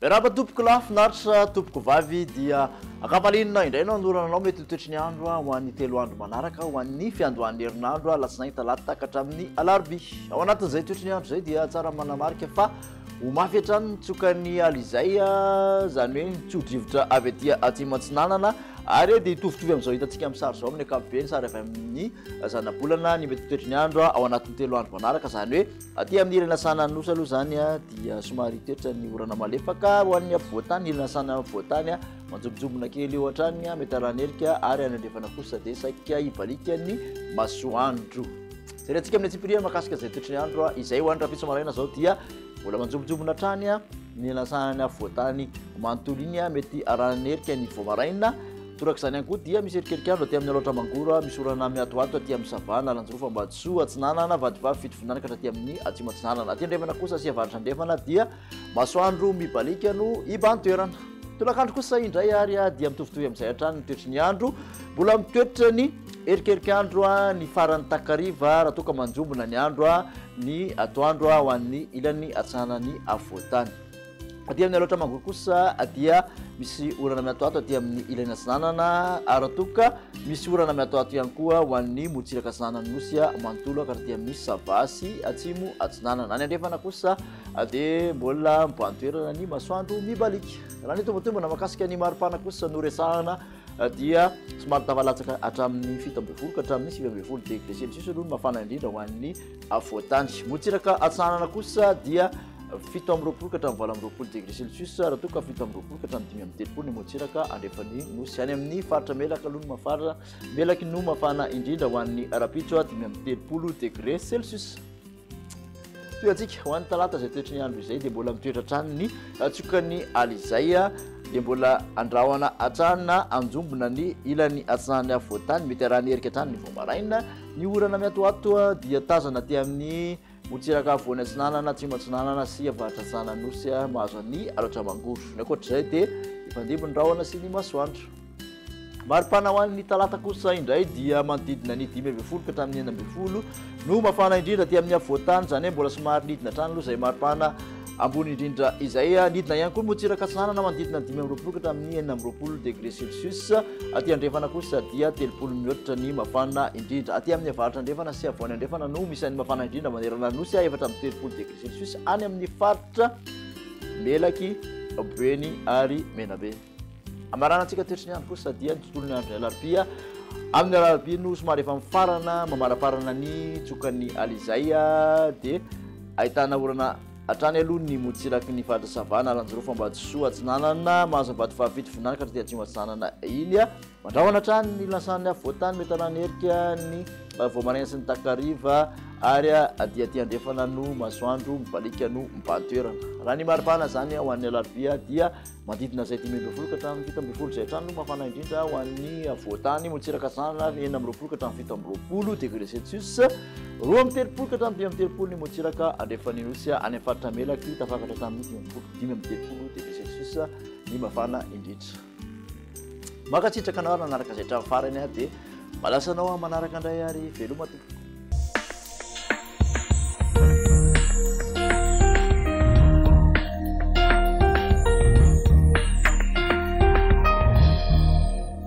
Raha tompoko lafinaritra tompoko vavy dia akapalinina indray no andorananao mety toetry ny andro ho an'ny 3 andro manaraka ho an'ny fiandohan'ny herinandro alatsinainy talata ka hatramin'ny alarobia. Ao anatin'izay toetry ny andro zay dia tsara manamarika fa ho mafy hatrany nitsokany alizay zany hoe nitsodrivotra avy aty Atsimatsinanana ary dia itovitovy amin'izao hitantsika amin'ny sary zao amin'ny ankapobeny sary avy amin'ny zanabolana ny mety toetry ny andro ao anatin'ny 3 andro manaraka zany hoe aty amin'ny ilana sana nosy aloha zany dia somary toetra ny orana malefaka ho an'ny afovoantany ilana sana afovoantany manjobojombona kely eo hatrany mety aranerika ary anandrefana kosa dia saika hibalika ny masoandro. Zay atsika amin'ny atsipiriana makasika zay toetry ny andro izay ho an'ny rapitso maraina zao dia mbola manjobojombona hatrany ny ilana sana afovoantany manontolo iny mety aranerika ny voamaraina. Torak'izany ihany koa dia misy erikelikandro aty amin'ny aloatra mangoro misy orana miatoato aty amin'ny savana Lanjorofa Ambatosoa Atsinanana vadivavy fito voninahitra ka aty amin'ny Atsimatsinanana. Aty andrefana kosa sy avaratra andrefana dia masoandro mibalika no iban-toerana. Tolakandro kosa indray ary dia mitovitovy amin'izay hatrany ny toetry ny andro mbola mitoetra ny erikelikandro ny farany takariva raha toa ka manjombona ny andro ny atoandro ho an'ny ilan'ny Atsinanany afovoantany. Aty amin'ny aloatra mangoro kosa dia misy orana miatoato aty amin'ny ilany Atsinanana ary toka misy orana miatoato ihany koa ho an'ny motsiraka Atsinanana nosy manontolo ka aty amin'ny Savasy Atsimo Atsinanana. Any andrefana kosa dia mbola mibantoerana ny masoandro mibalika. Raha ny tombotombona makasika ny maripana kosa no resahana dia somary tavalatsaka hatramin'ny 17 ka hatramin'ny 20 degré celsius aloha mafana indrindra ho an'ny afovoantany. Motsiraka Atsinanana kosa dia 7 ka hatramin'ny 20 degré celsius raha toa ka 7 ka hatramin'ny 5 ny motsiraka andrefany nosy any amin'ny faritra melaka aloha no mafana melaky no mafana indrindra ho an'ny rapitso 5 degré celsius. Toeantsika ho an'ny talata zay toetry ny andro izay dia mbola mitoetra hatrany ny tsokany alizay dia mbola andrahoana hatrany na anjombona ny ilan'ny Atsinanany afovoantany mety arahany herika hatrany ny voamaraina. Ny orana miatoato dia tazana aty amin'ny motsiraka afovoany Atsinanana Atsimatsinanana sy avaratra Atsinanana nosy mahazo ny aloatra mangoro. Ny ankoatr'izay dia ifandimby ny rahona sy ny masoandro. Maripana ho an'ny talata kosa indray dia manodidina ny 20 ka hatramin'ny 19 no mafana indrindra aty amin'ny afovoantany zany hoe mbola somary nidina hatrany aloha zay maripana ambony indrindra izay nidina ihany koa motsiraka Atsinanana manodidina 20 ka hatramin'ny 20 degré celsius. Aty andrefana kosa dia 30 mihoatra ny mafana indrindra. Aty amin'ny avaratra andrefana sy avoany andrefana no misy ny mafana indrindra manerana nosy efatra amin'ny 30 degré celsius any amin'ny faritra melaky Beny ary Menabe. Amaranantsika toetry ny andro kosa dia ny tontolo ny andro ny alarobia. Amin'ny alarobia no somary efa mifarana mamaraparana ny tsokany alizay dia ahitana orana hatrany aloha ny motsiraky ny faritra savana Lanjorofa Ambatosoa Atsinanana mahazo vadivavy fito voninahitra ka aty Atsimatsinanana iny mandrahona hatrany ny lasany afovoantany mety arahany herika ny voamaraina sy ny takariva ary dia aty andrefana no masoandro mibalika no mibantoerana. Raha ny maripana zany ho an'ny alarobia dia manodidina zay 20 ka hatramin'ny 17 zay hatrany no mafana indrindra ho an'ny afovoantany motsiraka Atsinanana 9 ka hatramin'ny 17 degré celsius 2 ka hatramin'ny 30 ny motsiraka andrefany nosy any faritra melaky tafakatra hatramin'ny 15 degré celsius ny mafana indrindra. Makatsitraka anao ary nanaraka zay hatramin'ny farany dia malasanao manaraka indray ary veloma tompoko.